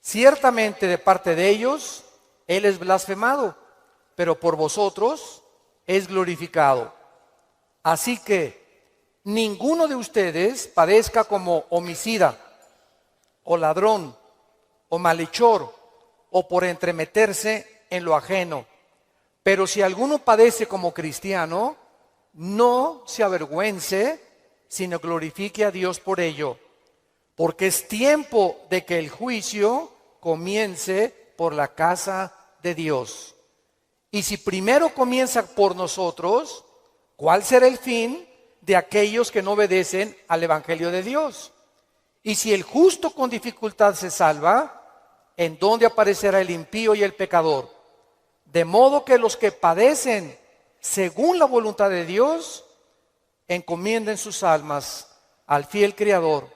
Ciertamente de parte de ellos, Él es blasfemado, pero por vosotros es glorificado. Así que ninguno de ustedes padezca como homicida, o ladrón, o malhechor, o por entremeterse en lo ajeno. Pero si alguno padece como cristiano, no se avergüence, sino glorifique a Dios por ello. Porque es tiempo de que el juicio comience por la casa de Dios. Y si primero comienza por nosotros, ¿cuál será el fin de aquellos que no obedecen al Evangelio de Dios? Y si el justo con dificultad se salva, ¿en dónde aparecerá el impío y el pecador? De modo que los que padecen según la voluntad de Dios, encomienden sus almas al fiel Creador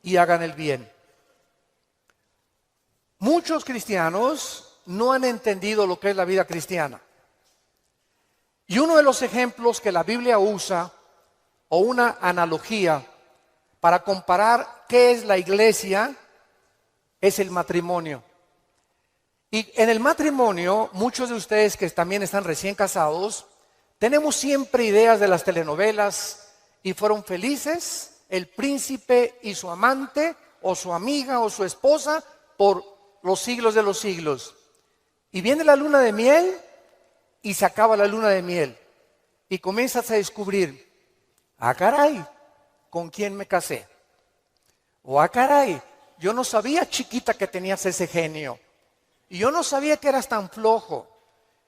y hagan el bien. Muchos cristianos no han entendido lo que es la vida cristiana. Y uno de los ejemplos que la Biblia usa, o una analogía para comparar qué es la iglesia, es el matrimonio. Y en el matrimonio, muchos de ustedes que también están recién casados, tenemos siempre ideas de las telenovelas y fueron felices el príncipe y su amante, o su amiga o su esposa, por los siglos de los siglos. Y viene la luna de miel y se acaba la luna de miel. Y comienzas a descubrir, ah caray, ¿con quién me casé? O ah caray, yo no sabía, chiquita, que tenías ese genio. Y yo no sabía que eras tan flojo.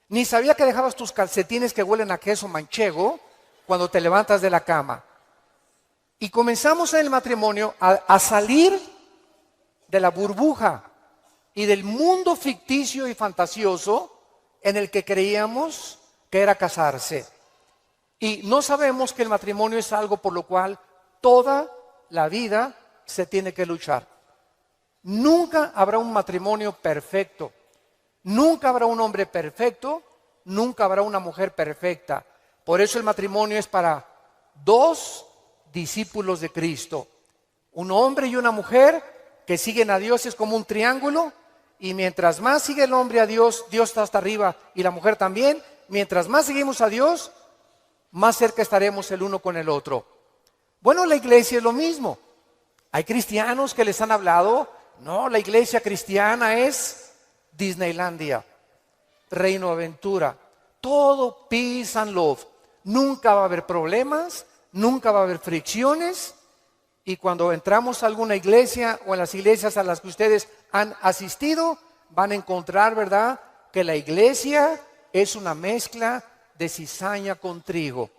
Ni sabía que dejabas tus calcetines que huelen a queso manchego cuando te levantas de la cama. Y comenzamos en el matrimonio a salir de la burbuja y del mundo ficticio y fantasioso en el que creíamos que era casarse. Y no sabemos que el matrimonio es algo por lo cual toda la vida se tiene que luchar. Nunca habrá un matrimonio perfecto. Nunca habrá un hombre perfecto. Nunca habrá una mujer perfecta. Por eso el matrimonio es para dos discípulos de Cristo. Un hombre y una mujer que siguen a Dios, es como un triángulo. Y mientras más sigue el hombre a Dios, Dios está hasta arriba y la mujer también. Mientras más seguimos a Dios, más cerca estaremos el uno con el otro. Bueno, la iglesia es lo mismo. Hay cristianos que les han hablado, no, la iglesia cristiana es Disneylandia, Reino Aventura, todo peace and love. Nunca va a haber problemas, nunca va a haber fricciones. Y cuando entramos a alguna iglesia o en las iglesias a las que ustedes han asistido, van a encontrar, ¿verdad?, que la iglesia es una mezcla de cizaña con trigo.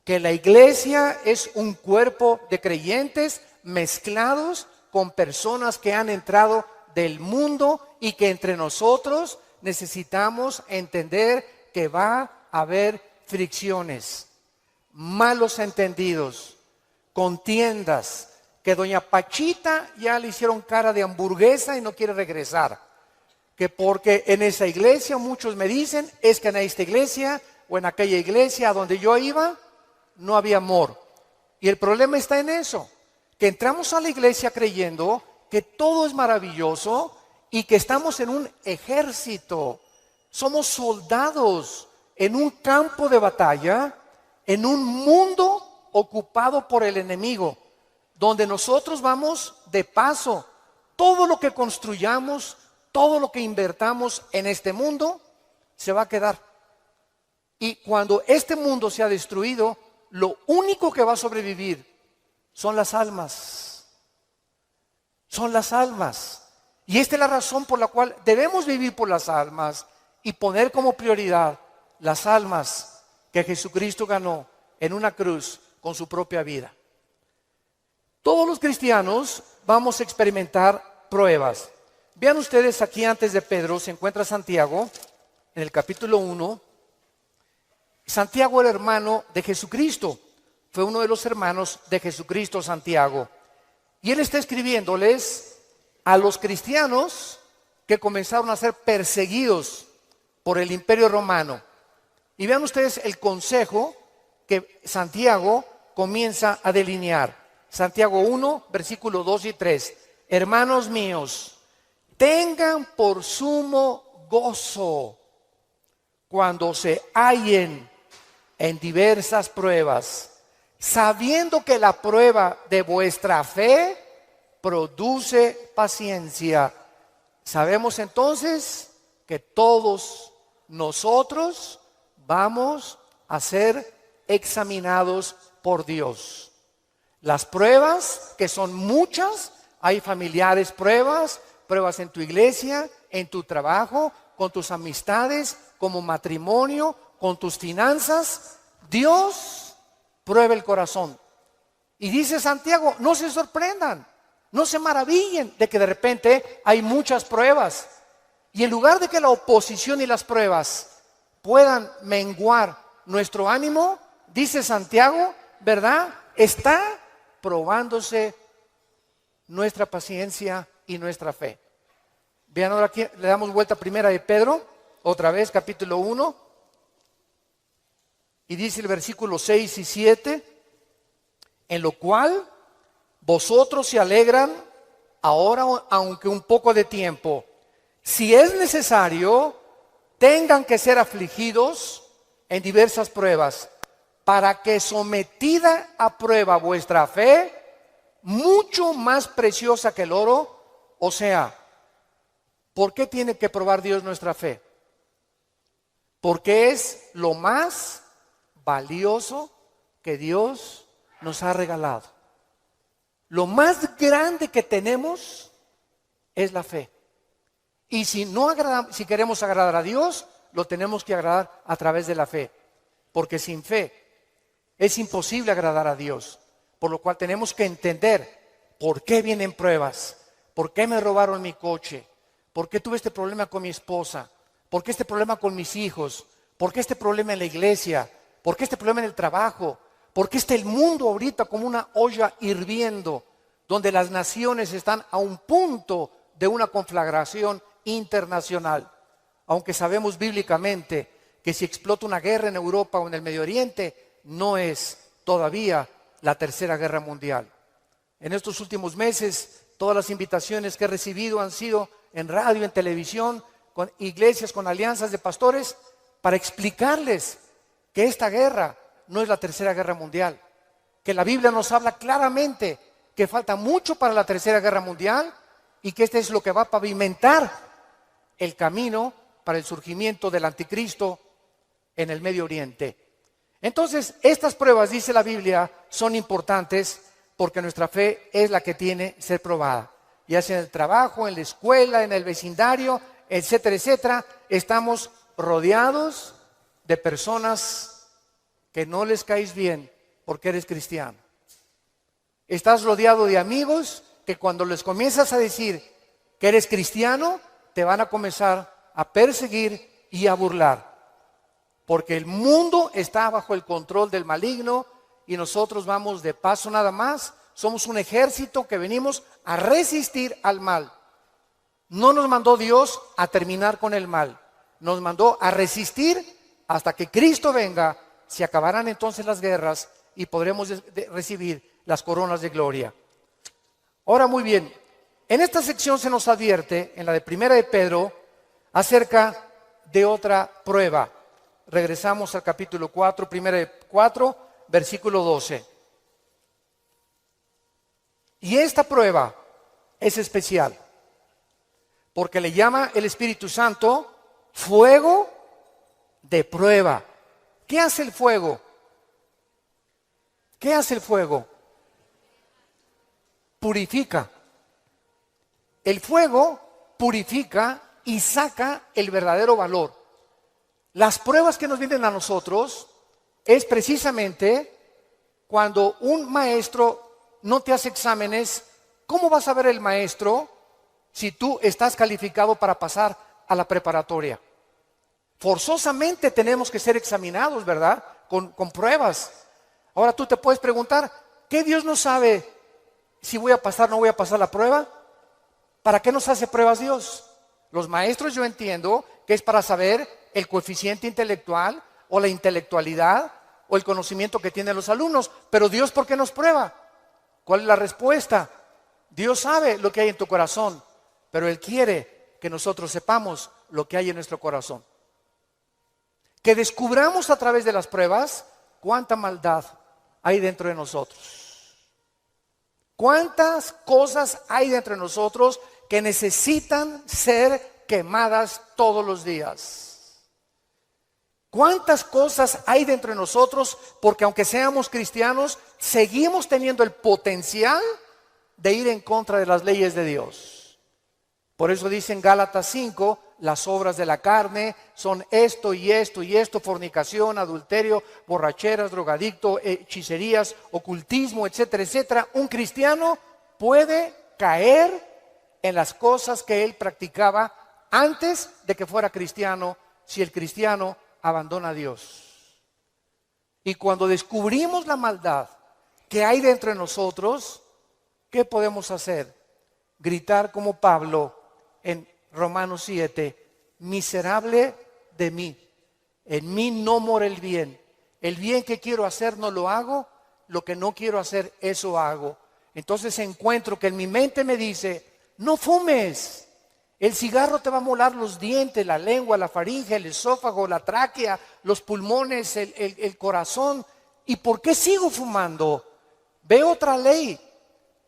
Que la iglesia es un cuerpo de creyentes mezclados con personas que han entrado del mundo y que entre nosotros necesitamos entender que va a haber fricciones, malos entendidos, contiendas, que doña Pachita ya le hicieron cara de hamburguesa y no quiere regresar, que porque en esa iglesia, muchos me dicen, es que en esta iglesia o en aquella iglesia a donde yo iba no había amor. Y el problema está en eso, que entramos a la iglesia creyendo que todo es maravilloso y que estamos en un ejército, somos soldados en un campo de batalla, en un mundo ocupado por el enemigo, donde nosotros vamos de paso. Todo lo que construyamos, todo lo que invertamos en este mundo, se va a quedar. Y cuando este mundo se ha destruido, lo único que va a sobrevivir son las almas. Son las almas. Y esta es la razón por la cual debemos vivir por las almas y poner como prioridad las almas que Jesucristo ganó en una cruz con su propia vida. Todos los cristianos vamos a experimentar pruebas. Vean ustedes aquí antes de Pedro se encuentra Santiago en el capítulo 1. Santiago era hermano de Jesucristo. Fue uno de los hermanos de Jesucristo, Santiago. Y él está escribiéndoles a los cristianos que comenzaron a ser perseguidos por el Imperio Romano. Y vean ustedes el consejo que Santiago comienza a delinear. Santiago 1, versículos 2 y 3. Hermanos míos, tengan por sumo gozo cuando se hallen en diversas pruebas, sabiendo que la prueba de vuestra fe produce paciencia. Sabemos entonces que todos nosotros vamos a ser examinados por Dios. Las pruebas, que son muchas, hay familiares pruebas en tu iglesia, en tu trabajo, con tus amistades, como matrimonio, con tus finanzas. Dios prueba el corazón. Y dice Santiago, no se sorprendan, no se maravillen de que de repente hay muchas pruebas. Y en lugar de que la oposición y las pruebas puedan menguar nuestro ánimo, dice Santiago, ¿verdad? Está probándose nuestra paciencia y nuestra fe. Vean ahora aquí, le damos vuelta a Primera de Pedro, otra vez, capítulo 1. Y dice el versículo 6 y 7, en lo cual vosotros se alegran ahora, aunque un poco de tiempo, si es necesario, tengan que ser afligidos en diversas pruebas, para que sometida a prueba vuestra fe, mucho más preciosa que el oro, o sea, ¿por qué tiene que probar Dios nuestra fe? Porque es lo más valioso que Dios nos ha regalado. Lo más grande que tenemos es la fe. Y si queremos agradar a Dios, lo tenemos que agradar a través de la fe. Porque sin fe es imposible agradar a Dios. Por lo cual tenemos que entender por qué vienen pruebas, por qué me robaron mi coche, por qué tuve este problema con mi esposa, por qué este problema con mis hijos, por qué este problema en la iglesia, por qué este problema en el trabajo, por qué está el mundo ahorita como una olla hirviendo, donde las naciones están a un punto de una conflagración internacional. Aunque sabemos bíblicamente que si explota una guerra en Europa o en el Medio Oriente, no es todavía la tercera guerra mundial. En estos últimos meses, todas las invitaciones que he recibido han sido en radio, en televisión, con iglesias, con alianzas de pastores, para explicarles que esta guerra no es la tercera guerra mundial, que la Biblia nos habla claramente que falta mucho para la tercera guerra mundial y que este es lo que va a pavimentar el camino para el surgimiento del anticristo en el Medio Oriente. Entonces, estas pruebas, dice la Biblia, son importantes porque nuestra fe es la que tiene que ser probada. Ya sea en el trabajo, en la escuela, en el vecindario, etcétera, etcétera, estamos rodeados de personas que no les caes bien porque eres cristiano. Estás rodeado de amigos que cuando les comienzas a decir que eres cristiano, te van a comenzar a perseguir y a burlar. Porque el mundo está bajo el control del maligno y nosotros vamos de paso nada más. Somos un ejército que venimos a resistir al mal. No nos mandó Dios a terminar con el mal. Nos mandó a resistir hasta que Cristo venga. Se acabarán entonces las guerras y podremos recibir las coronas de gloria. Ahora muy bien, en esta sección se nos advierte, en la de Primera de Pedro, acerca de otra prueba. Regresamos al capítulo 4, Primera de 4, versículo 12. Y esta prueba es especial, porque le llama el Espíritu Santo fuego de prueba. ¿Qué hace el fuego? ¿Qué hace el fuego? Purifica. El fuego purifica y saca el verdadero valor. Las pruebas que nos vienen a nosotros es precisamente cuando un maestro no te hace exámenes. ¿Cómo vas a ver el maestro si tú estás calificado para pasar a la preparatoria? Forzosamente tenemos que ser examinados, ¿verdad? Con pruebas. Ahora tú te puedes preguntar, ¿qué Dios no sabe si voy a pasar o no voy a pasar la prueba? ¿Para qué nos hace pruebas Dios? Los maestros, yo entiendo que es para saber el coeficiente intelectual o la intelectualidad o el conocimiento que tienen los alumnos. Pero Dios, ¿por qué nos prueba? ¿Cuál es la respuesta? Dios sabe lo que hay en tu corazón. pero Él quiere que nosotros sepamos lo que hay en nuestro corazón. Que descubramos a través de las pruebas cuánta maldad hay dentro de nosotros. Cuántas cosas hay dentro de nosotros que necesitan ser quemadas todos los días. ¿Cuántas cosas hay dentro de nosotros? Porque aunque seamos cristianos, seguimos teniendo el potencial de ir en contra de las leyes de Dios. Por eso dice en Gálatas 5, las obras de la carne son esto y esto y esto: fornicación, adulterio, borracheras, drogadicto, hechicerías, ocultismo, etcétera, etcétera. Un cristiano puede caer en las cosas que él practicaba antes de que fuera cristiano, si el cristiano abandona a Dios. Y cuando descubrimos la maldad que hay dentro de nosotros, ¿qué podemos hacer? Gritar como Pablo en Romanos 7: miserable de mí, en mí no mora el bien. El bien que quiero hacer no lo hago, lo que no quiero hacer, eso hago. Entonces encuentro que en mi mente me dice: no fumes. El cigarro te va a molar los dientes, la lengua, la faringe, el esófago, la tráquea, los pulmones, el corazón. ¿Y por qué sigo fumando? Veo otra ley.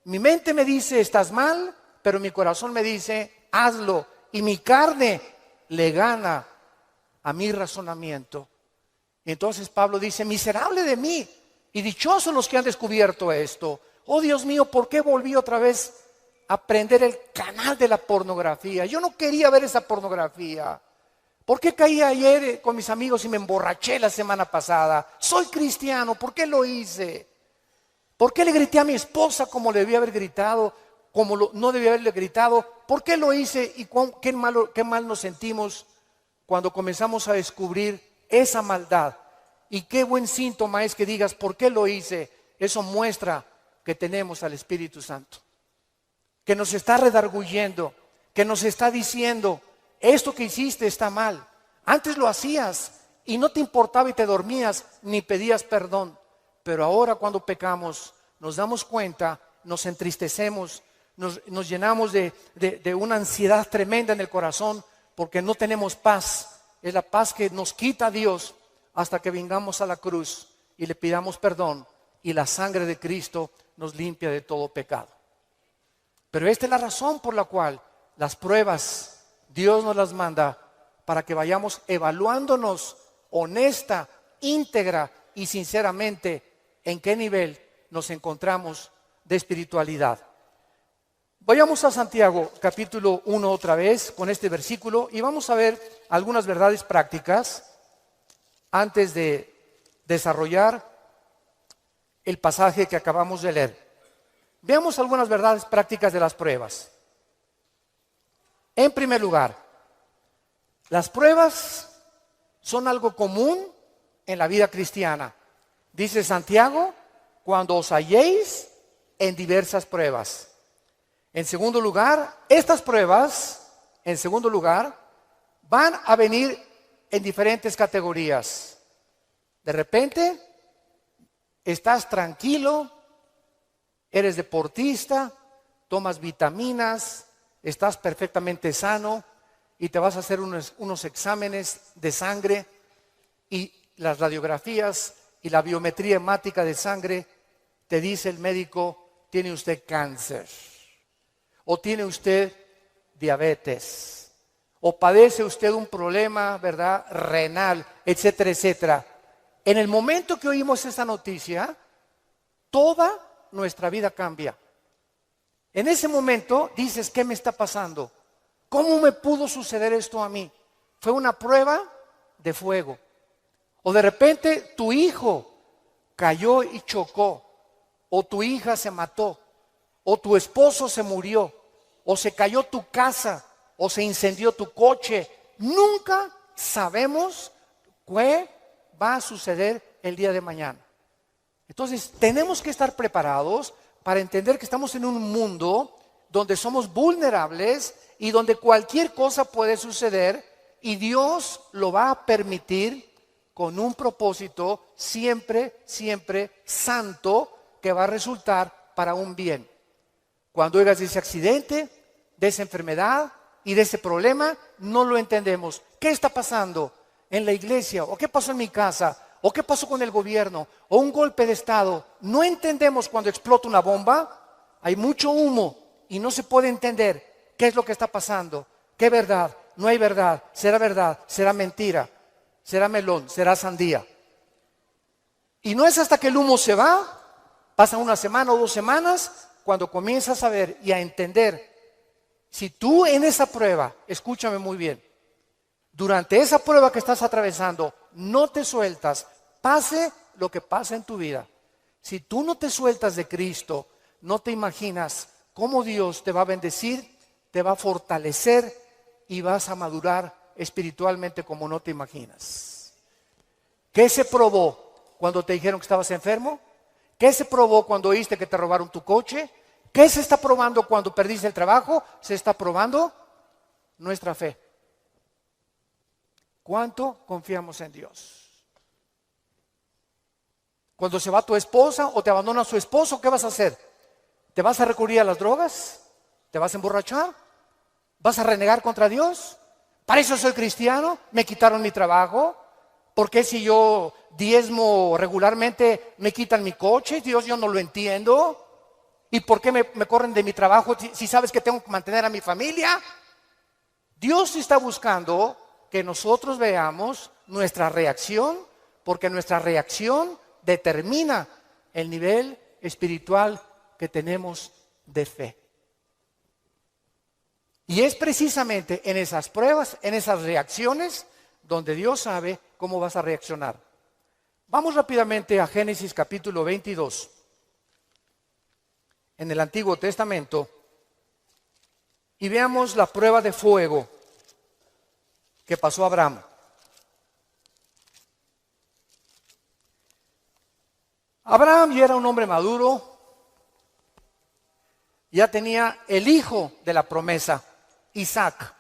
Mi mente me dice: estás mal, pero mi corazón me dice: hazlo. Y mi carne le gana a mi razonamiento. Y entonces Pablo dice: miserable de mí, y dichosos los que han descubierto esto. Oh Dios mío, ¿por qué volví otra vez a prender el canal de la pornografía? Yo no quería ver esa pornografía. ¿Por qué caí ayer con mis amigos y me emborraché la semana pasada? Soy cristiano, ¿por qué lo hice? ¿Por qué le grité a mi esposa como le debía haber gritado, no debía haberle gritado? ¿Por qué lo hice? Y qué mal nos sentimos cuando comenzamos a descubrir esa maldad. Y qué buen síntoma es que digas: ¿por qué lo hice? Eso muestra que tenemos al Espíritu Santo, que nos está redarguyendo, que nos está diciendo: esto que hiciste está mal. Antes lo hacías y no te importaba y te dormías ni pedías perdón. Pero ahora, cuando pecamos, nos damos cuenta, nos entristecemos, nos llenamos de una ansiedad tremenda en el corazón, porque no tenemos paz. Es la paz que nos quita Dios hasta que vengamos a la cruz y le pidamos perdón, y la sangre de Cristo nos limpia de todo pecado. Pero esta es la razón por la cual las pruebas Dios nos las manda, para que vayamos evaluándonos honesta, íntegra y sinceramente en qué nivel nos encontramos de espiritualidad. Vayamos a Santiago capítulo 1 otra vez con este versículo, y vamos a ver algunas verdades prácticas antes de desarrollar el pasaje que acabamos de leer. Veamos algunas verdades prácticas de las pruebas. En primer lugar, las pruebas son algo común en la vida cristiana. Dice Santiago: cuando os halléis en diversas pruebas. En segundo lugar, estas pruebas, van a venir en diferentes categorías. De repente, estás tranquilo, eres deportista, tomas vitaminas, estás perfectamente sano y te vas a hacer unos exámenes de sangre, y las radiografías y la biometría hemática de sangre te dice el médico: tiene usted cáncer, o tiene usted diabetes, o padece usted un problema, ¿verdad?, renal, etcétera, etcétera. En el momento que oímos esa noticia, toda nuestra vida cambia. En ese momento dices: ¿qué me está pasando? ¿Cómo me pudo suceder esto a mí? Fue una prueba de fuego. O de repente tu hijo cayó y chocó, o tu hija se mató, o tu esposo se murió, o se cayó tu casa, o se incendió tu coche. Nunca sabemos qué va a suceder el día de mañana. Entonces tenemos que estar preparados para entender que estamos en un mundo donde somos vulnerables y donde cualquier cosa puede suceder, y Dios lo va a permitir con un propósito siempre, siempre santo, que va a resultar para un bien. Cuando oigas ese accidente, de esa enfermedad y de ese problema, no lo entendemos. ¿Qué está pasando en la iglesia? ¿O qué pasó en mi casa? ¿O qué pasó con el gobierno? ¿O un golpe de estado? No entendemos cuando explota una bomba. Hay mucho humo y no se puede entender qué es lo que está pasando. ¿Qué verdad? No hay verdad. ¿Será mentira? ¿Será melón? ¿Será sandía? Y no es hasta que el humo se va, pasa una semana o 2 semanas, cuando comienzas a ver y a entender. Si tú en esa prueba, escúchame muy bien, durante esa prueba que estás atravesando, no te sueltas, pase lo que pase en tu vida. Si tú no te sueltas de Cristo, no te imaginas cómo Dios te va a bendecir, te va a fortalecer y vas a madurar espiritualmente como no te imaginas. ¿Qué se probó cuando te dijeron que estabas enfermo? ¿Qué se probó cuando oíste que te robaron tu coche? ¿Qué se está probando cuando perdiste el trabajo? Se está probando nuestra fe. ¿Cuánto confiamos en Dios? Cuando se va tu esposa o te abandona su esposo, ¿qué vas a hacer? ¿Te vas a recurrir a las drogas? ¿Te vas a emborrachar? ¿Vas a renegar contra Dios? ¿Para eso soy cristiano? ¿Me quitaron mi trabajo? ¿Por qué si yo diezmo regularmente me quitan mi coche? Dios, yo no lo entiendo. ¿Y por qué me corren de mi trabajo si sabes que tengo que mantener a mi familia? Dios está buscando que nosotros veamos nuestra reacción, porque nuestra reacción determina el nivel espiritual que tenemos de fe. Y es precisamente en esas pruebas, en esas reacciones, donde Dios sabe cómo vas a reaccionar. Vamos rápidamente a Génesis capítulo 22. En el Antiguo Testamento, y veamos la prueba de fuego que pasó a Abraham. Abraham ya era un hombre maduro, ya tenía el hijo de la promesa, Isaac.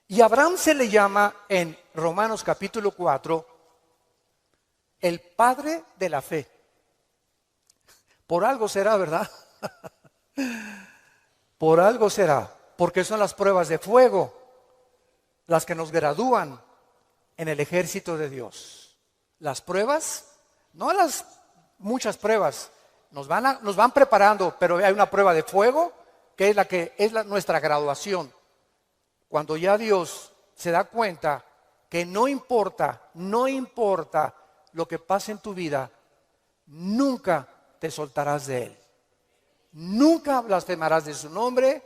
Y a Abraham se le llama en Romanos capítulo 4 el padre de la fe. Por algo será, ¿verdad? Por algo será, porque son las pruebas de fuego las que nos gradúan en el ejército de Dios. Las pruebas, no las muchas pruebas, nos van preparando, pero hay una prueba de fuego que es nuestra graduación. Cuando ya Dios se da cuenta que no importa lo que pase en tu vida, nunca te soltarás de Él. Nunca blasfemarás de su nombre,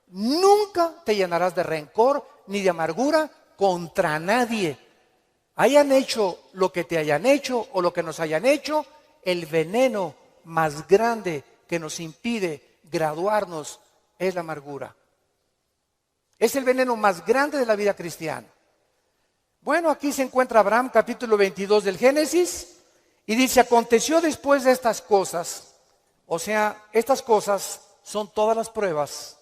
nunca te llenarás de rencor ni de amargura contra nadie. Hayan hecho lo que te hayan hecho o lo que nos hayan hecho, el veneno más grande que nos impide graduarnos es la amargura. Es el veneno más grande de la vida cristiana. Bueno, aquí se encuentra Abraham, capítulo 22 del Génesis, y dice: aconteció después de estas cosas, o sea, estas cosas son todas las pruebas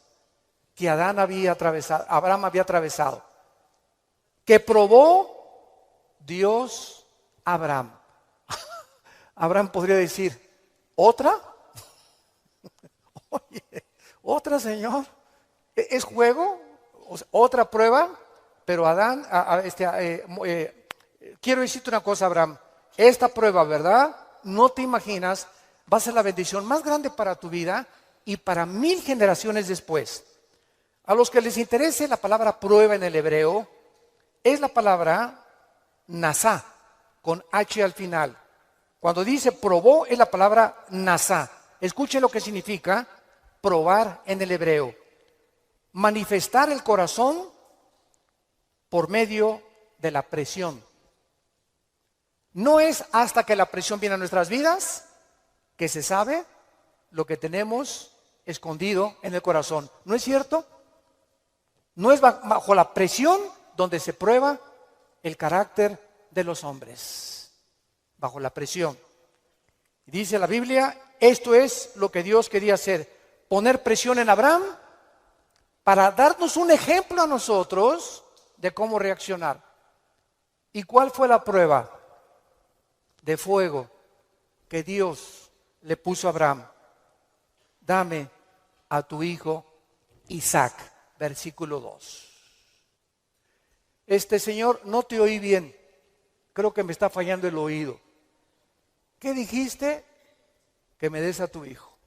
que Abraham había atravesado, que probó Dios a Abraham. Abraham podría decir: ¿otra? Oye, ¿otra, Señor? ¿Es juego? O sea, ¿otra prueba? Pero Adán, quiero decirte una cosa, Abraham. Esta prueba, ¿verdad? No te imaginas, va a ser la bendición más grande para tu vida y para 1000 generaciones después. A los que les interese la palabra prueba en el hebreo, es la palabra nasá, con H al final. Cuando dice probó, es la palabra nasá. Escuchen lo que significa probar en el hebreo. Manifestar el corazón por medio de la presión. No es hasta que la presión viene a nuestras vidas que se sabe lo que tenemos escondido en el corazón. ¿No es cierto? No es bajo la presión donde se prueba el carácter de los hombres. Bajo la presión. Dice la Biblia, esto es lo que Dios quería hacer. Poner presión en Abraham para darnos un ejemplo a nosotros de cómo reaccionar. ¿Y cuál fue la prueba de fuego que Dios le puso a Abraham? Dame a tu hijo Isaac. Versículo 2. Señor, no te oí bien. Creo que me está fallando el oído. ¿Qué dijiste? Que me des a tu hijo.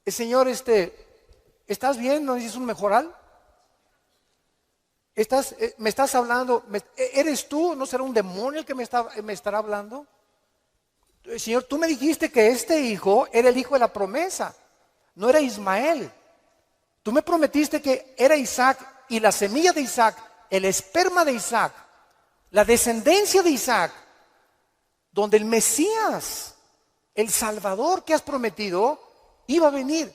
Señor, ¿estás bien? ¿No dices un mejoral? ¿Me estás hablando? ¿Eres tú? ¿No será un demonio el que me estará hablando? Señor, tú me dijiste que este hijo era el hijo de la promesa, no era Ismael. Tú me prometiste que era Isaac y la semilla de Isaac, el esperma de Isaac, la descendencia de Isaac, donde el Mesías, el Salvador que has prometido, iba a venir.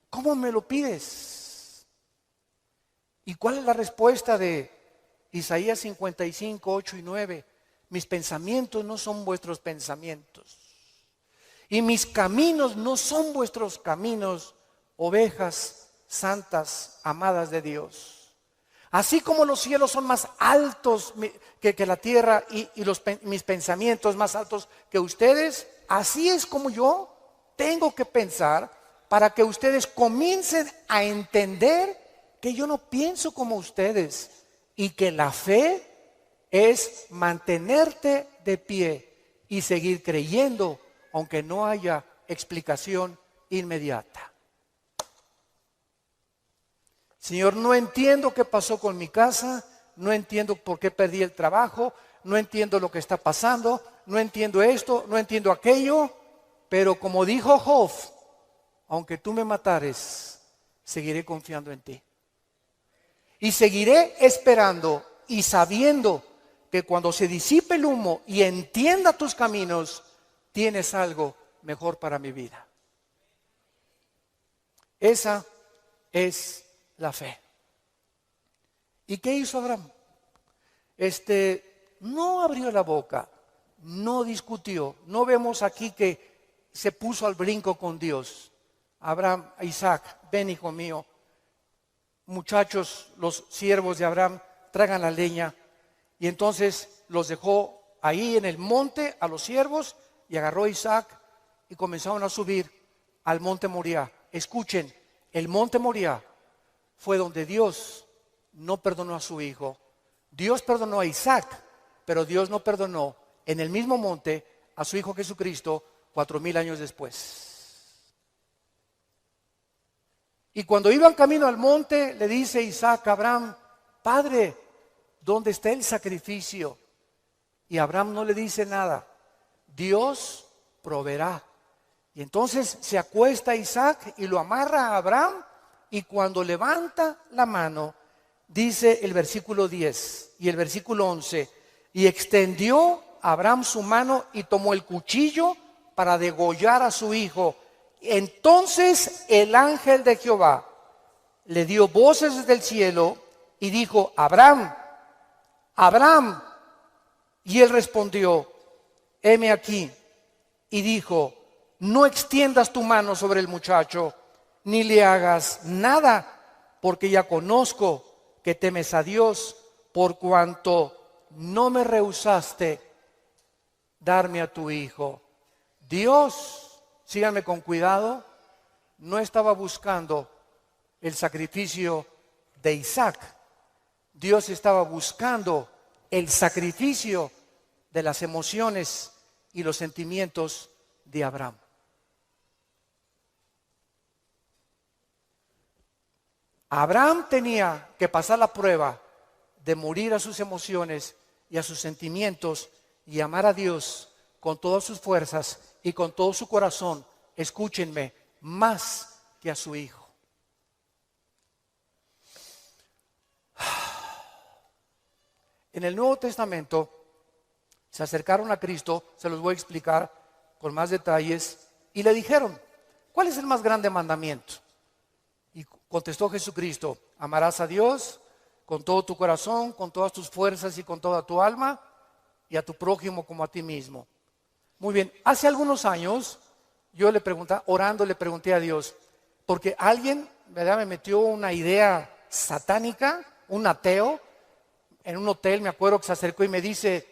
¿Cómo me lo pides? ¿Y cuál es la respuesta de Isaías 55, 8 y 9? Mis pensamientos no son vuestros pensamientos, y mis caminos no son vuestros caminos, ovejas santas, amadas de Dios. Así como los cielos son más altos que la tierra y mis pensamientos más altos que ustedes, así es como yo tengo que pensar para que ustedes comiencen a entender que yo no pienso como ustedes y que la fe es mantenerte de pie y seguir creyendo aunque no haya explicación inmediata. Señor, no entiendo qué pasó con mi casa, no entiendo por qué perdí el trabajo, no entiendo lo que está pasando, no entiendo esto, no entiendo aquello, pero como dijo Job, aunque tú me matares, seguiré confiando en ti. Y seguiré esperando y sabiendo que cuando se disipe el humo y entienda tus caminos, tienes algo mejor para mi vida. Esa es la fe. ¿Y qué hizo Abraham? No abrió la boca, no discutió. No vemos aquí que se puso al brinco con Dios. Abraham, Isaac, ven hijo mío. Muchachos, los siervos de Abraham, traigan la leña. Y entonces los dejó ahí en el monte a los siervos y agarró a Isaac y comenzaron a subir al monte Moriah. Escuchen, el monte Moriah fue donde Dios no perdonó a su hijo. Dios perdonó a Isaac, pero Dios no perdonó en el mismo monte a su hijo Jesucristo 4000 años después. Y cuando iban camino al monte, le dice Isaac a Abraham: Padre, ¿dónde está el sacrificio? Y Abraham no le dice nada. Dios proveerá. Y entonces se acuesta Isaac y lo amarra a Abraham, y cuando levanta la mano, dice el versículo 10 y el versículo 11, y extendió Abraham su mano y tomó el cuchillo para degollar a su hijo. Entonces el ángel de Jehová le dio voces desde el cielo y dijo: Abraham, Abraham. Y él respondió: heme aquí. Y dijo: no extiendas tu mano sobre el muchacho, ni le hagas nada, porque ya conozco que temes a Dios, por cuanto no me rehusaste darme a tu hijo. Dios, síganme con cuidado, no estaba buscando el sacrificio de Isaac. Dios estaba buscando el sacrificio de las emociones y los sentimientos de Abraham. Abraham tenía que pasar la prueba de morir a sus emociones y a sus sentimientos y amar a Dios con todas sus fuerzas y con todo su corazón, escúchenme, más que a su hijo. En el Nuevo Testamento se acercaron a Cristo, se los voy a explicar con más detalles, y le dijeron: ¿cuál es el más grande mandamiento? Y contestó Jesucristo: amarás a Dios con todo tu corazón, con todas tus fuerzas y con toda tu alma, y a tu prójimo como a ti mismo. Muy bien, hace algunos años yo le pregunté, orando le pregunté a Dios, porque alguien, ¿verdad?, me metió una idea satánica, un ateo, en un hotel. Me acuerdo que se acercó y me dice: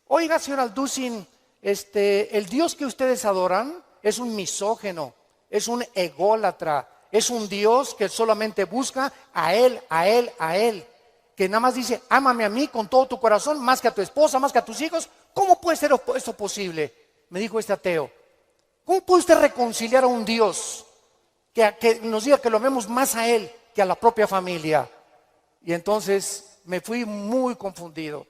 oiga, señor Alducin, el Dios que ustedes adoran es un misógeno, es un ególatra, es un Dios que solamente busca a Él, a Él, a Él. Que nada más dice, ámame a mí con todo tu corazón, más que a tu esposa, más que a tus hijos. ¿Cómo puede ser esto posible? Me dijo este ateo. ¿Cómo puede usted reconciliar a un Dios que nos diga que lo amemos más a Él que a la propia familia? Y entonces me fui muy confundido.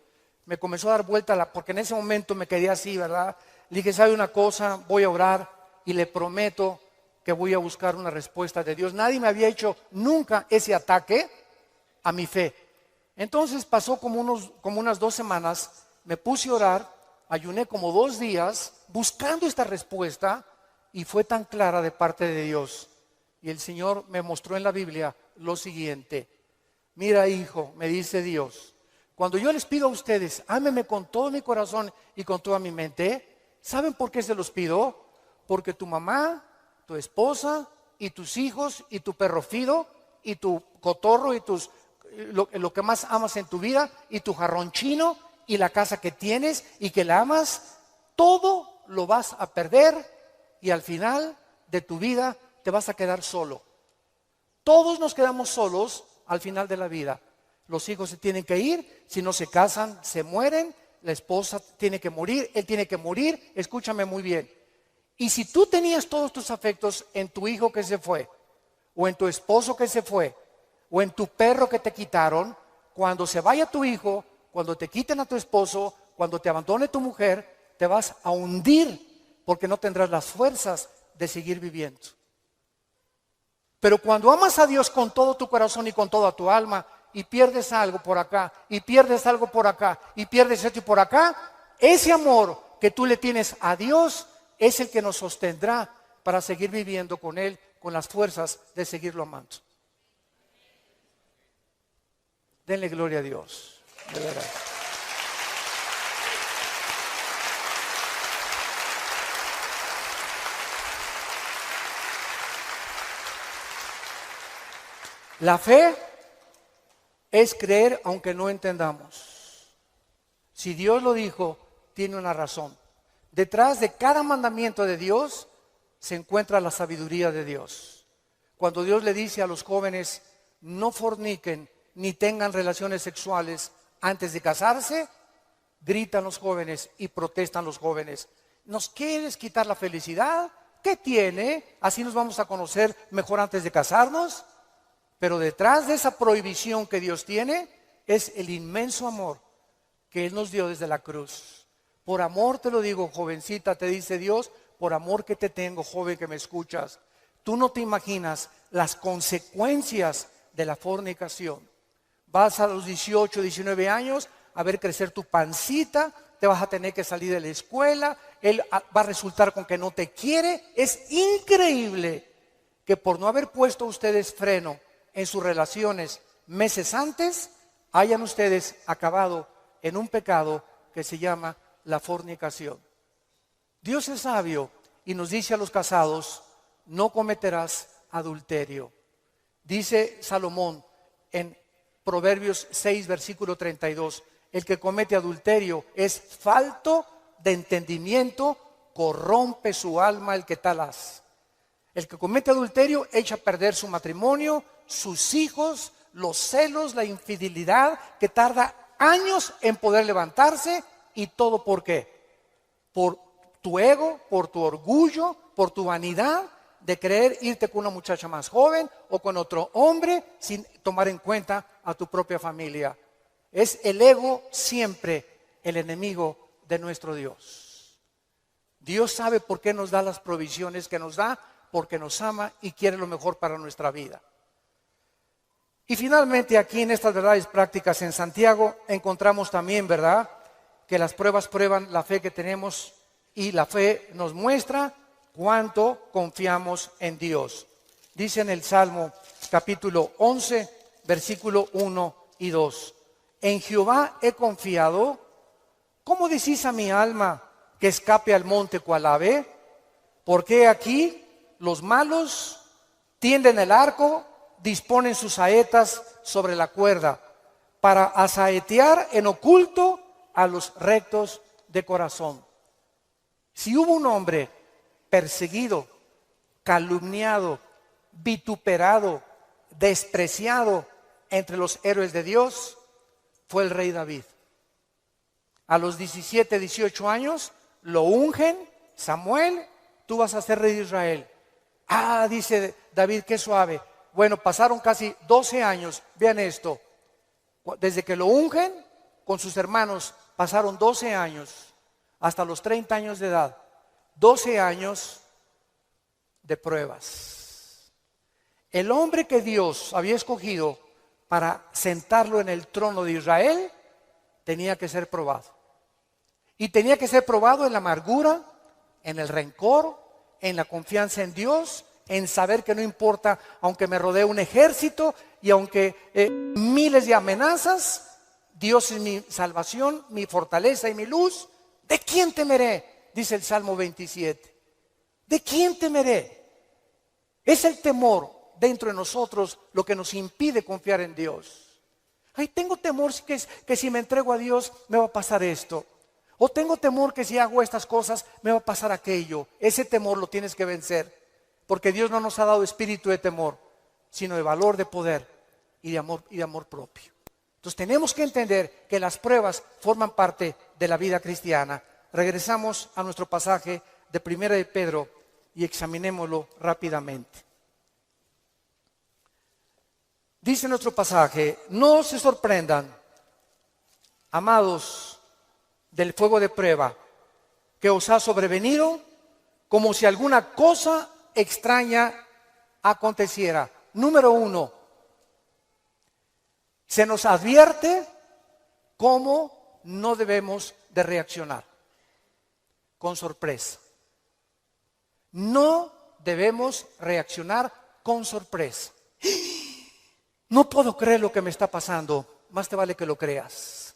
Me comenzó a dar vuelta, porque en ese momento me quedé así, ¿verdad? Le dije, ¿sabe una cosa? Voy a orar y le prometo que voy a buscar una respuesta de Dios. Nadie me había hecho nunca ese ataque a mi fe. Entonces pasó como unas 2 semanas, me puse a orar, ayuné como 2 días buscando esta respuesta y fue tan clara de parte de Dios. Y el Señor me mostró en la Biblia lo siguiente. Mira, hijo, me dice Dios, cuando yo les pido a ustedes, ámenme con todo mi corazón y con toda mi mente, ¿saben por qué se los pido? Porque tu mamá, tu esposa y tus hijos y tu perro Fido y tu cotorro y lo que más amas en tu vida y tu jarrón chino y la casa que tienes y que la amas, todo lo vas a perder y al final de tu vida te vas a quedar solo. Todos nos quedamos solos al final de la vida. Los hijos se tienen que ir, si no se casan, se mueren, la esposa tiene que morir, él tiene que morir, escúchame muy bien. Y si tú tenías todos tus afectos en tu hijo que se fue, o en tu esposo que se fue, o en tu perro que te quitaron, cuando se vaya tu hijo, cuando te quiten a tu esposo, cuando te abandone tu mujer, te vas a hundir porque no tendrás las fuerzas de seguir viviendo. Pero cuando amas a Dios con todo tu corazón y con toda tu alma y pierdes algo por acá y pierdes algo por acá y pierdes esto y por acá, ese amor que tú le tienes a Dios es el que nos sostendrá para seguir viviendo con Él, con las fuerzas de seguirlo amando. Denle gloria a Dios, de verdad. La fe es creer aunque no entendamos. Si Dios lo dijo, tiene una razón. Detrás de cada mandamiento de Dios se encuentra la sabiduría de Dios. Cuando Dios le dice a los jóvenes, no forniquen ni tengan relaciones sexuales antes de casarse, gritan los jóvenes y protestan los jóvenes. ¿Nos quieres quitar la felicidad? ¿Qué tiene? ¿Así nos vamos a conocer mejor antes de casarnos? Pero detrás de esa prohibición que Dios tiene es el inmenso amor que Él nos dio desde la cruz. Por amor te lo digo, jovencita, te dice Dios, por amor que te tengo, joven que me escuchas. Tú no te imaginas las consecuencias de la fornicación. Vas a los 18, 19 años a ver crecer tu pancita, te vas a tener que salir de la escuela, él va a resultar con que no te quiere. Es increíble que por no haber puesto ustedes freno en sus relaciones meses antes, hayan ustedes acabado en un pecado que se llama la fornicación. Dios es sabio y nos dice a los casados, no cometerás adulterio. Dice Salomón en Proverbios 6, versículo 32, el que comete adulterio es falto de entendimiento, corrompe su alma el que tal hace. El que comete adulterio echa a perder su matrimonio, sus hijos, los celos, la infidelidad, que tarda años en poder levantarse. ¿Y todo por qué? Por tu ego, por tu orgullo, por tu vanidad de querer irte con una muchacha más joven o con otro hombre sin tomar en cuenta a tu propia familia. Es el ego siempre el enemigo de nuestro Dios. Dios sabe por qué nos da las provisiones que nos da, porque nos ama y quiere lo mejor para nuestra vida. Y finalmente aquí en estas verdades prácticas en Santiago encontramos también, ¿verdad?, que las pruebas prueban la fe que tenemos y la fe nos muestra cuánto confiamos en Dios. Dice en el Salmo capítulo 11, versículo 1 y 2. En Jehová he confiado. ¿Cómo decís a mi alma que escape al monte cual ave? Porque aquí los malos tienden el arco, disponen sus saetas sobre la cuerda para asaetear en oculto a los rectos de corazón. Si hubo un hombre perseguido calumniado, vituperado, despreciado entre los héroes de Dios, fue el rey David. A los 17, 18 años lo ungen, Samuel, tú vas a ser rey de Israel. Ah, dice David, qué suave. Bueno, pasaron casi 12 años, vean esto, desde que lo ungen con sus hermanos, pasaron 12 años, hasta los 30 años de edad, 12 años de pruebas. El hombre que Dios había escogido para sentarlo en el trono de Israel, tenía que ser probado. Y tenía que ser probado en la amargura, en el rencor, en la confianza en Dios, en saber que no importa, aunque me rodee un ejército y aunque miles de amenazas, Dios es mi salvación, mi fortaleza y mi luz. ¿De quién temeré? Dice el Salmo 27. ¿De quién temeré? Es el temor dentro de nosotros lo que nos impide confiar en Dios. Ay, tengo temor que si me entrego a Dios me va a pasar esto. O tengo temor que si hago estas cosas me va a pasar aquello. Ese temor lo tienes que vencer. Porque Dios no nos ha dado espíritu de temor, sino de valor, de poder y de amor propio. Entonces tenemos que entender que las pruebas forman parte de la vida cristiana. Regresamos a nuestro pasaje de 1 de Pedro y examinémoslo rápidamente. Dice nuestro pasaje: no se sorprendan, amados, del fuego de prueba que os ha sobrevenido, como si alguna cosa extraña aconteciera. Número 1, se nos advierte cómo no debemos de reaccionar. Con sorpresa. No debemos reaccionar con sorpresa. No puedo creer lo que me está pasando. Más te vale que lo creas.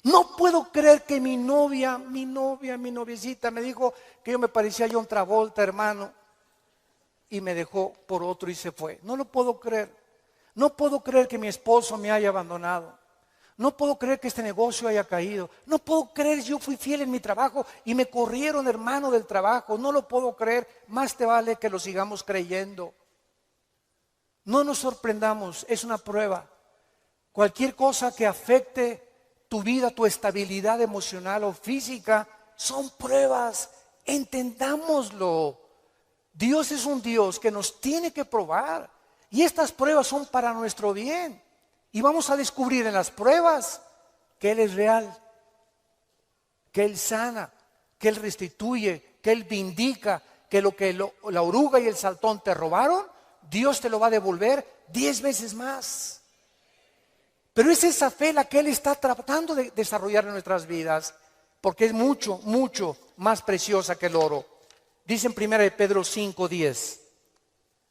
No puedo creer que mi noviecita me dijo que yo me parecía a John Travolta, hermano, y me dejó por otro y se fue. No lo puedo creer. No puedo creer que mi esposo me haya abandonado. No puedo creer que este negocio haya caído. No puedo creer, yo fui fiel en mi trabajo y me corrieron, hermano, del trabajo. No lo puedo creer. Más te vale que lo sigamos creyendo. No nos sorprendamos, es una prueba. Cualquier cosa que afecte tu vida, tu estabilidad emocional o física, son pruebas. Entendámoslo. Dios es un Dios que nos tiene que probar. Y estas pruebas son para nuestro bien. Y vamos a descubrir en las pruebas que Él es real, que Él sana, que Él restituye, que Él vindica, que la oruga y el saltón te robaron, Dios te lo va a devolver 10 veces más. Pero es esa fe la que Él está tratando de desarrollar en nuestras vidas, porque es mucho, mucho más preciosa que el oro. Dice en 1 de Pedro 5:10,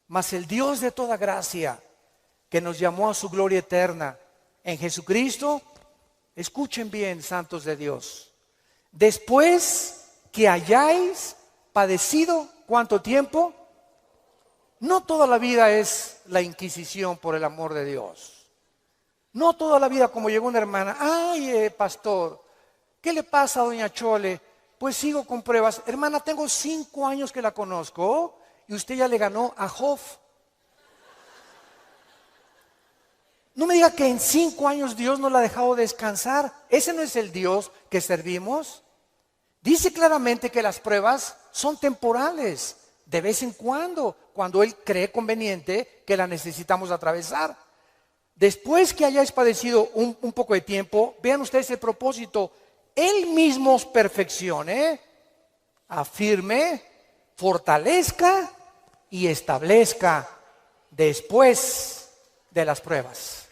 mas el Dios de toda gracia, que nos llamó a su gloria eterna en Jesucristo, escuchen bien, santos de Dios, después que hayáis padecido, ¿cuánto tiempo? No toda la vida es la Inquisición por el amor de Dios. No toda la vida como llegó una hermana, ay, pastor, ¿qué le pasa a doña Chole? Pues sigo con pruebas. Hermana, tengo 5 años que la conozco y usted ya le ganó a Job. No me diga que en 5 años Dios no la ha dejado descansar. Ese no es el Dios que servimos. Dice claramente que las pruebas son temporales, de vez en cuando Él cree conveniente que la necesitamos atravesar. Después que hayáis padecido un poco de tiempo, vean ustedes el propósito. Él mismo os perfeccione, afirme, fortalezca y establezca después de las pruebas.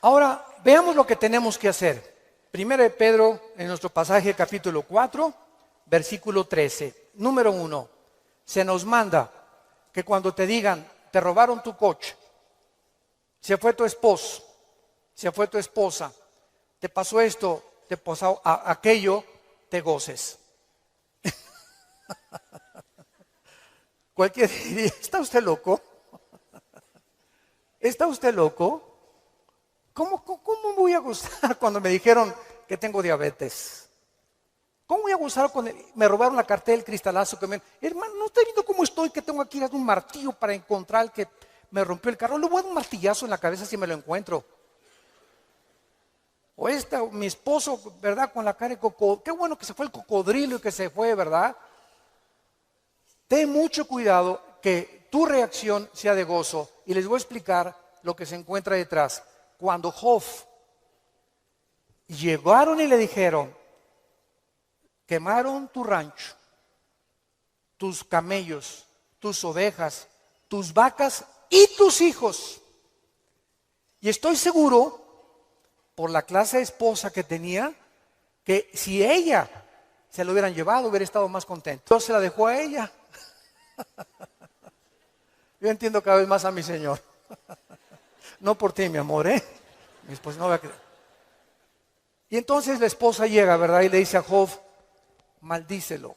Ahora, veamos lo que tenemos que hacer. Primero de Pedro, en nuestro pasaje capítulo 4, versículo 13. Número 1, se nos manda que cuando te digan, te robaron tu coche, se fue tu esposo, se fue tu esposa, te pasó esto, te pasó aquello, te goces. Cualquiera diría, ¿está usted loco? ¿está usted loco? ¿Cómo voy a gozar cuando me dijeron que tengo diabetes? ¿Cómo voy a gozar cuando me robaron la cartera, el cristalazo que me... Hermano, ¿no está viendo cómo estoy? Que tengo aquí un martillo para encontrar el que me rompió el carro. Le voy a dar un martillazo en la cabeza si me lo encuentro. O mi esposo, ¿verdad? Con la cara de cocodrilo. Qué bueno que se fue el cocodrilo y que se fue, ¿verdad? Ten mucho cuidado que tu reacción sea de gozo. Y les voy a explicar lo que se encuentra detrás. Cuando Job llegaron y le dijeron, quemaron tu rancho, tus camellos, tus ovejas, tus vacas y tus hijos. Y estoy seguro, por la clase de esposa que tenía, que si ella se lo hubieran llevado, hubiera estado más contento. Entonces se la dejó a ella. Yo entiendo cada vez más a mi Señor. No por ti, mi amor, mi esposa no va a creer. Y entonces la esposa llega, ¿verdad? Y le dice a Job, maldícelo,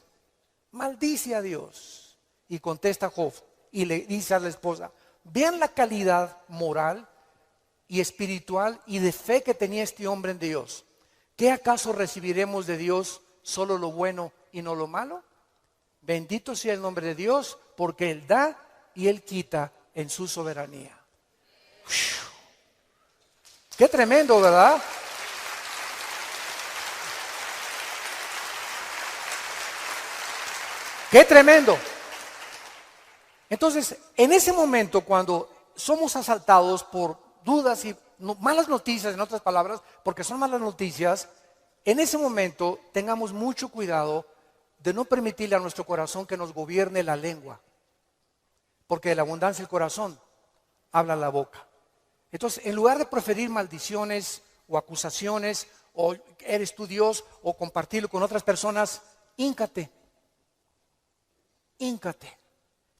maldice a Dios. Y contesta Job y le dice a la esposa, vean la calidad moral y espiritual y de fe que tenía este hombre en Dios. ¿Qué acaso recibiremos de Dios solo lo bueno y no lo malo? Bendito sea el nombre de Dios, porque Él da y Él quita en su soberanía. Qué tremendo, ¿verdad? Qué tremendo. Entonces, en ese momento, cuando somos asaltados por dudas y malas noticias, en otras palabras, porque son malas noticias, en ese momento tengamos mucho cuidado de no permitirle a nuestro corazón que nos gobierne la lengua, porque de la abundancia del corazón habla la boca. Entonces, en lugar de preferir maldiciones o acusaciones, o eres tú Dios, o compartirlo con otras personas, híncate.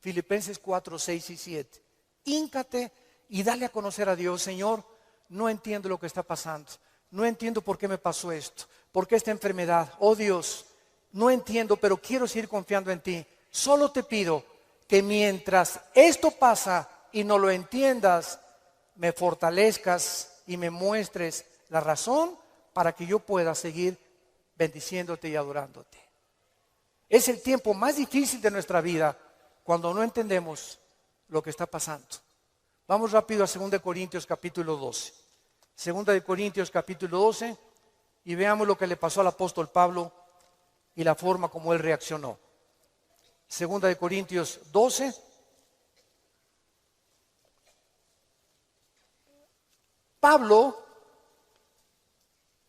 Filipenses 4, 6 y 7. Híncate y dale a conocer a Dios. Señor, no entiendo lo que está pasando. No entiendo por qué me pasó esto. ¿Por qué esta enfermedad? Oh Dios, no entiendo, pero quiero seguir confiando en ti. Solo te pido que mientras esto pasa y no lo entiendas, me fortalezcas y me muestres la razón para que yo pueda seguir bendiciéndote y adorándote. Es el tiempo más difícil de nuestra vida cuando no entendemos lo que está pasando. Vamos rápido a 2 Corintios capítulo 12. 2 Corintios capítulo 12 y veamos lo que le pasó al apóstol Pablo y la forma como él reaccionó. 2 Corintios 12. Pablo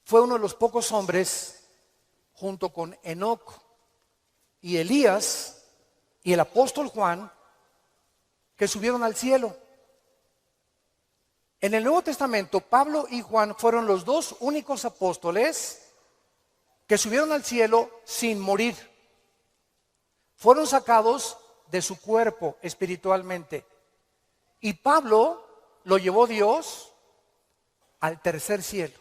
fue uno de los pocos hombres, junto con Enoc y Elías y el apóstol Juan, que subieron al cielo. En el Nuevo Testamento, Pablo y Juan fueron los dos únicos apóstoles que subieron al cielo sin morir. Fueron sacados de su cuerpo espiritualmente. Y Pablo lo llevó Dios al tercer cielo,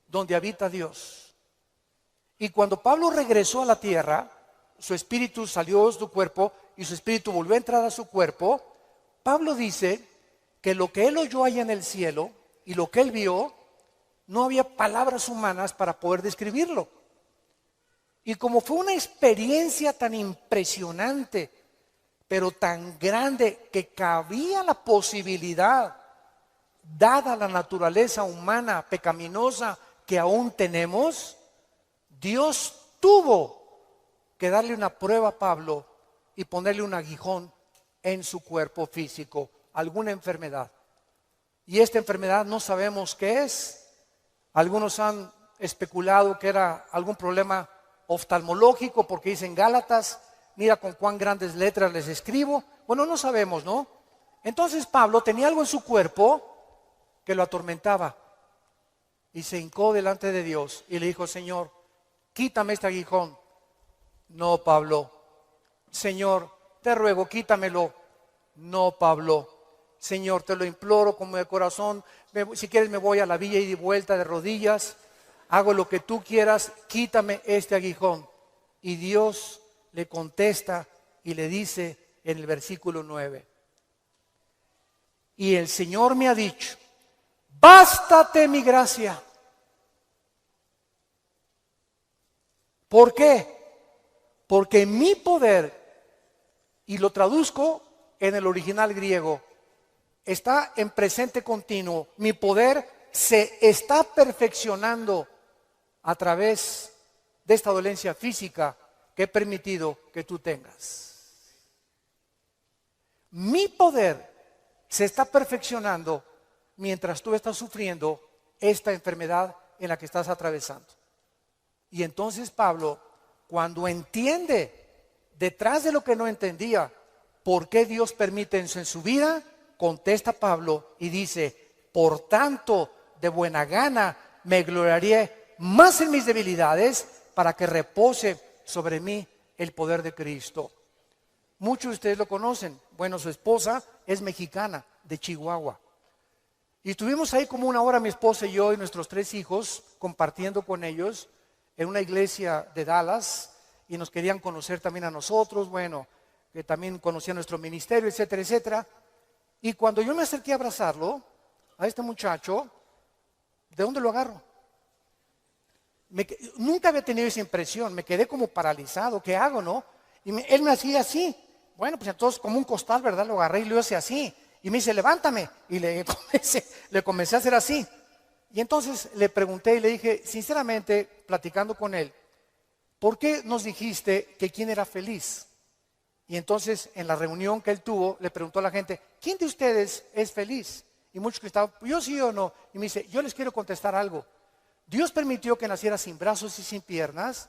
donde habita Dios. Y cuando Pablo regresó a la tierra, su espíritu salió de su cuerpo y su espíritu volvió a entrar a su cuerpo. Pablo dice que lo que él oyó allá en el cielo y lo que él vio, no había palabras humanas para poder describirlo. Y como fue una experiencia tan impresionante, pero tan grande, que cabía la posibilidad, dada la naturaleza humana pecaminosa que aún tenemos, Dios tuvo que darle una prueba a Pablo y ponerle un aguijón en su cuerpo físico, alguna enfermedad. Y esta enfermedad no sabemos qué es. Algunos han especulado que era algún problema oftalmológico, porque dicen Gálatas, mira con cuán grandes letras les escribo. Bueno, no sabemos, ¿no? Entonces Pablo tenía algo en su cuerpo que lo atormentaba y se hincó delante de Dios y le dijo: Señor, quítame este aguijón. No, Pablo. Señor, te ruego, quítamelo. No, Pablo. Señor, te lo imploro como de corazón. Si quieres me voy a la villa y de vuelta de rodillas. Hago lo que tú quieras, quítame este aguijón. Y Dios le contesta y le dice en el versículo 9: Y el Señor me ha dicho, bástate mi gracia. ¿Por qué? Porque mi poder, y lo traduzco en el original griego, está en presente continuo. Mi poder se está perfeccionando a través de esta dolencia física que he permitido que tú tengas. Mi poder se está perfeccionando mientras tú estás sufriendo esta enfermedad en la que estás atravesando. Y entonces Pablo, cuando entiende detrás de lo que no entendía, por qué Dios permite eso en su vida, contesta Pablo y dice, por tanto, de buena gana me gloriaré más en mis debilidades para que repose sobre mí el poder de Cristo. Muchos de ustedes lo conocen. Bueno, su esposa es mexicana, de Chihuahua. Y estuvimos ahí como una hora mi esposa y yo y nuestros 3 hijos compartiendo con ellos en una iglesia de Dallas, y nos querían conocer también a nosotros, bueno, que también conocían nuestro ministerio, etcétera, etcétera. Y cuando yo me acerqué a abrazarlo, a este muchacho, ¿de dónde lo agarro? Nunca había tenido esa impresión, me quedé como paralizado, ¿qué hago, no? Y él me hacía así, bueno, pues entonces como un costal, ¿verdad? Lo agarré y lo hice así, y me dice, levántame, y le comencé a hacer así. Y entonces le pregunté y le dije, sinceramente, platicando con él, ¿por qué nos dijiste que quién era feliz? Y entonces en la reunión que él tuvo, le preguntó a la gente, ¿quién de ustedes es feliz? Y muchos que estaban, yo sí o no. Y me dice, yo les quiero contestar algo. Dios permitió que naciera sin brazos y sin piernas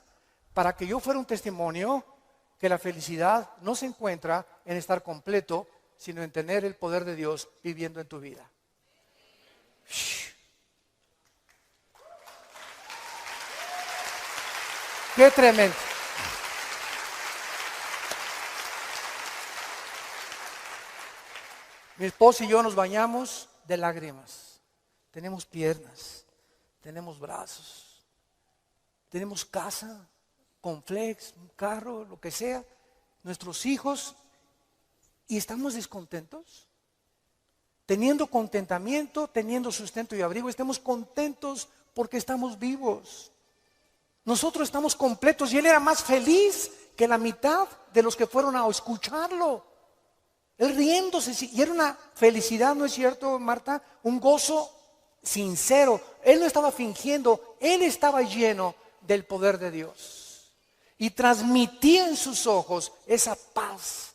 para que yo fuera un testimonio que la felicidad no se encuentra en estar completo, sino en tener el poder de Dios viviendo en tu vida. ¡Qué tremendo! Mi esposa y yo nos bañamos de lágrimas. Tenemos piernas, tenemos brazos, tenemos casa, Conflex, un carro, lo que sea, nuestros hijos, y estamos descontentos. Teniendo contentamiento, teniendo sustento y abrigo, estemos contentos porque estamos vivos. Nosotros estamos completos y él era más feliz que la mitad de los que fueron a escucharlo. Él riéndose, y era una felicidad, ¿no es cierto, Marta? Un gozo sincero. Él no estaba fingiendo, él estaba lleno del poder de Dios. Y transmitía en sus ojos esa paz,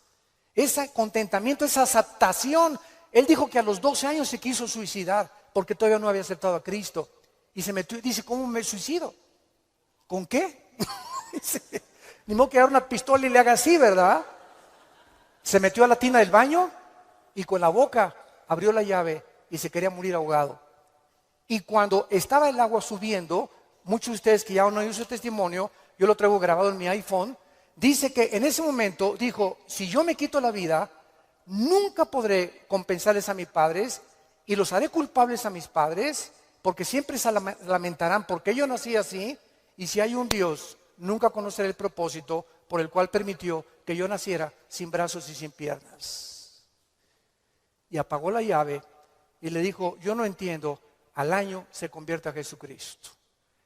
ese contentamiento, esa aceptación. Él dijo que a los 12 años se quiso suicidar porque todavía no había aceptado a Cristo. Y se metió y dice, ¿cómo me suicido? ¿Con qué? Ni modo que agarre una pistola y le haga así, ¿verdad? Se metió a la tina del baño y con la boca abrió la llave y se quería morir ahogado. Y cuando estaba el agua subiendo, muchos de ustedes que ya no oído su testimonio, yo lo traigo grabado en mi iPhone, dice que en ese momento dijo, si yo me quito la vida, nunca podré compensarles a mis padres y los haré culpables a mis padres, porque siempre se lamentarán porque yo nací así, y si hay un Dios, nunca conoceré el propósito por el cual permitió que yo naciera sin brazos y sin piernas. Y apagó la llave y le dijo, yo no entiendo, al año se convierte a Jesucristo.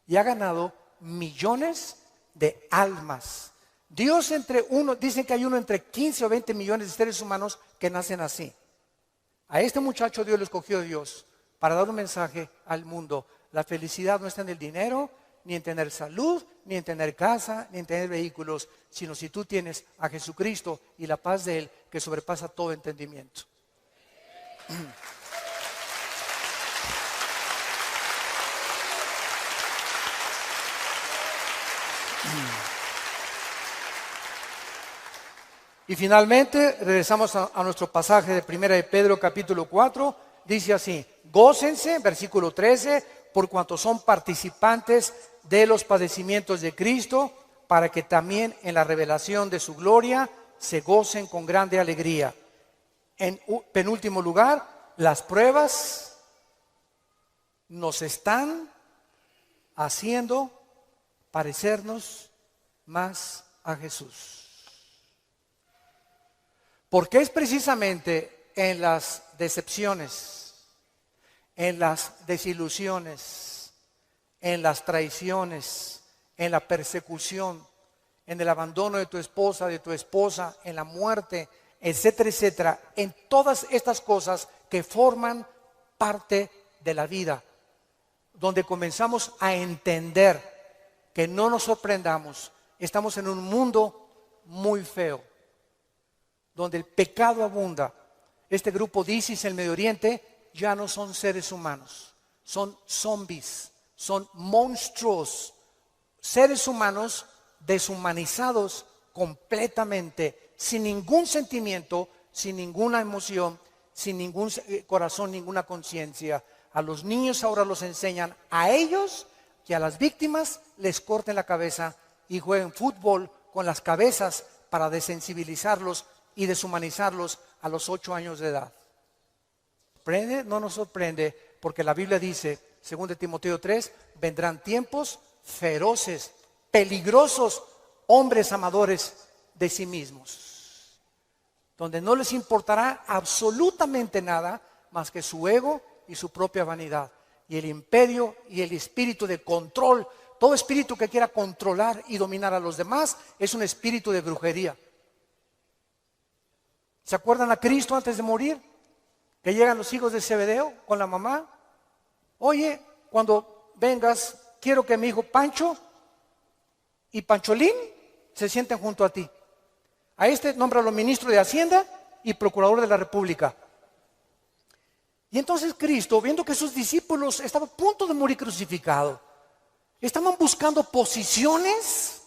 Y ha ganado millones de almas. Dios dicen que hay uno entre 15 o 20 millones de seres humanos que nacen así. A este muchacho Dios lo escogió Dios para dar un mensaje al mundo. La felicidad no está en el dinero, ni en tener salud, ni en tener casa, ni en tener vehículos, sino si tú tienes a Jesucristo y la paz de Él que sobrepasa todo entendimiento. Y finalmente regresamos a nuestro pasaje de 1 de Pedro capítulo 4, dice así, gócense, versículo 13, por cuanto son participantes de los padecimientos de Cristo, para que también en la revelación de su gloria se gocen con grande alegría. En penúltimo lugar, las pruebas nos están haciendo parecernos más a Jesús. Porque es precisamente en las decepciones, en las desilusiones, en las traiciones, en la persecución, en el abandono de tu esposa, de tu esposa, en la muerte, etcétera, etcétera, en todas estas cosas que forman parte de la vida, donde comenzamos a entender que no nos sorprendamos, estamos en un mundo muy feo, donde el pecado abunda. Este grupo de ISIS en el Medio Oriente ya no son seres humanos, son zombies, son monstruos, seres humanos deshumanizados completamente, sin ningún sentimiento, sin ninguna emoción, sin ningún corazón, ninguna conciencia. A los niños ahora los enseñan a ellos que a las víctimas les corten la cabeza y jueguen fútbol con las cabezas para desensibilizarlos y deshumanizarlos a los 8 años de edad. ¿Sorprende? No nos sorprende, porque la Biblia dice, 2 Timoteo 3, vendrán tiempos feroces, peligrosos, hombres amadores de sí mismos, donde no les importará absolutamente nada más que su ego y su propia vanidad, y el imperio y el espíritu de control. Todo espíritu que quiera controlar y dominar a los demás es un espíritu de brujería. ¿Se acuerdan a Cristo antes de morir? Que llegan los hijos de Zebedeo con la mamá. Oye, cuando vengas, quiero que mi hijo Pancho y Pancholín se sienten junto a ti. A este nómbralo ministro de Hacienda y procurador de la República. Y entonces Cristo, viendo que sus discípulos estaban a punto de morir crucificados, estaban buscando posiciones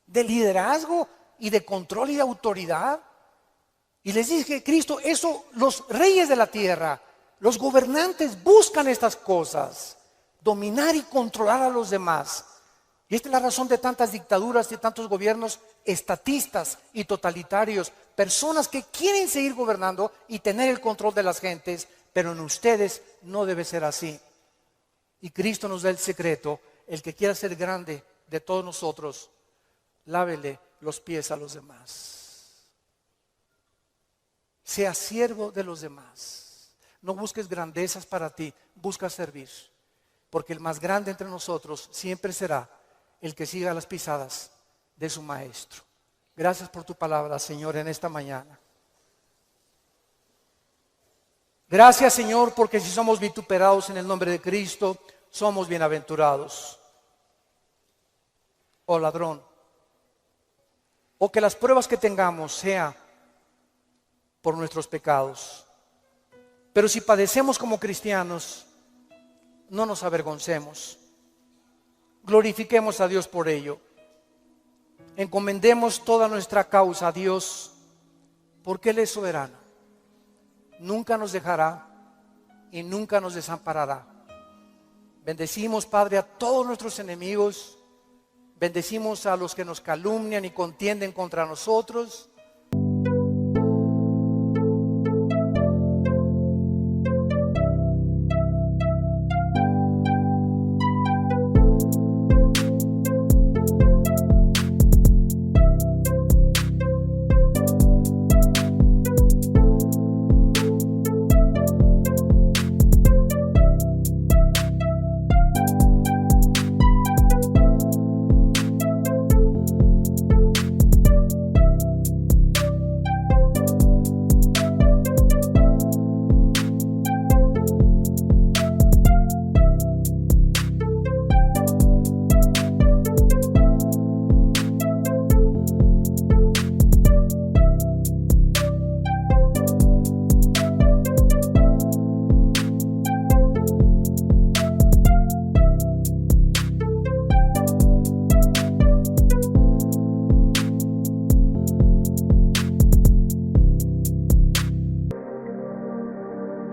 de liderazgo y de control y de autoridad. Y les dije, Cristo, eso los reyes de la tierra, los gobernantes buscan estas cosas, dominar y controlar a los demás. Y esta es la razón de tantas dictaduras y tantos gobiernos estatistas y totalitarios, personas que quieren seguir gobernando y tener el control de las gentes, pero en ustedes no debe ser así. Y Cristo nos da el secreto: el que quiera ser grande de todos nosotros, lávele los pies a los demás. Sea siervo de los demás. No busques grandezas para ti, busca servir. Porque el más grande entre nosotros siempre será el que siga las pisadas de su maestro. Gracias por tu palabra, Señor, en esta mañana. Gracias, Señor, porque si somos vituperados en el nombre de Cristo, somos bienaventurados. Oh ladrón, o que las pruebas que tengamos sea por nuestros pecados. Pero si padecemos como cristianos, no nos avergoncemos. Glorifiquemos a Dios por ello. Encomendemos toda nuestra causa a Dios, porque Él es soberano. Nunca nos dejará y nunca nos desamparará. Bendecimos, Padre, a todos nuestros enemigos. Bendecimos a los que nos calumnian y contienden contra nosotros.